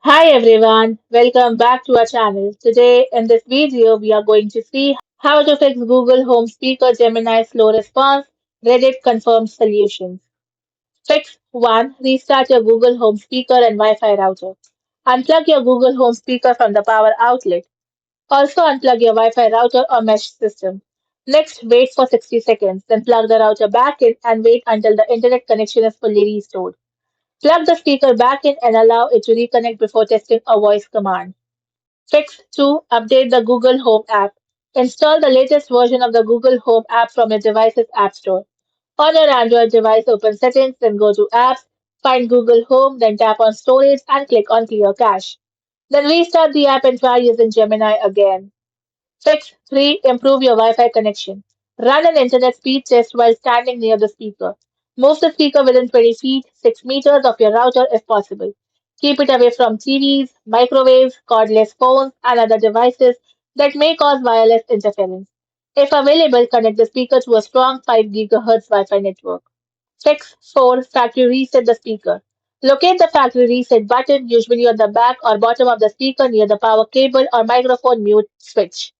Hi everyone, welcome back to our channel. Today in this video we are going to see how to fix Google Home Speaker Gemini slow response, Reddit confirmed solutions. Fix 1. Restart your Google Home speaker and Wi-Fi router. Unplug your Google Home speaker from the power outlet. Also unplug your Wi-Fi router or mesh system. Next, wait for 60 seconds, then plug the router back in and wait until the internet connection is fully restored. Plug the speaker back in and allow it to reconnect before testing a voice command. Fix 2. Update the Google Home app. Install the latest version of the Google Home app from your device's App Store. On your Android device, open Settings, then go to Apps, find Google Home, then tap on Storage and click on Clear Cache. Then restart the app and try using Gemini again. Fix 3. Improve your Wi-Fi connection. Run an internet speed test while standing near the speaker. Move the speaker within 20 feet, 6 meters of your router if possible. Keep it away from TVs, microwaves, cordless phones, and other devices that may cause wireless interference. If available, connect the speaker to a strong 5 GHz Wi-Fi network. Fix 4. Factory reset the speaker. Locate the factory reset button, usually on the back or bottom of the speaker near the power cable or microphone mute switch.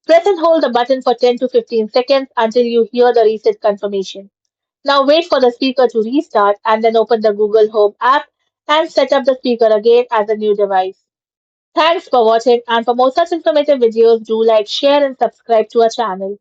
Press and hold the button for 10 to 15 seconds until you hear the reset confirmation. Now wait for the speaker to restart and then open the Google Home app and set up the speaker again as a new device. Thanks for watching, and for more such informative videos, do like, share and subscribe to our channel.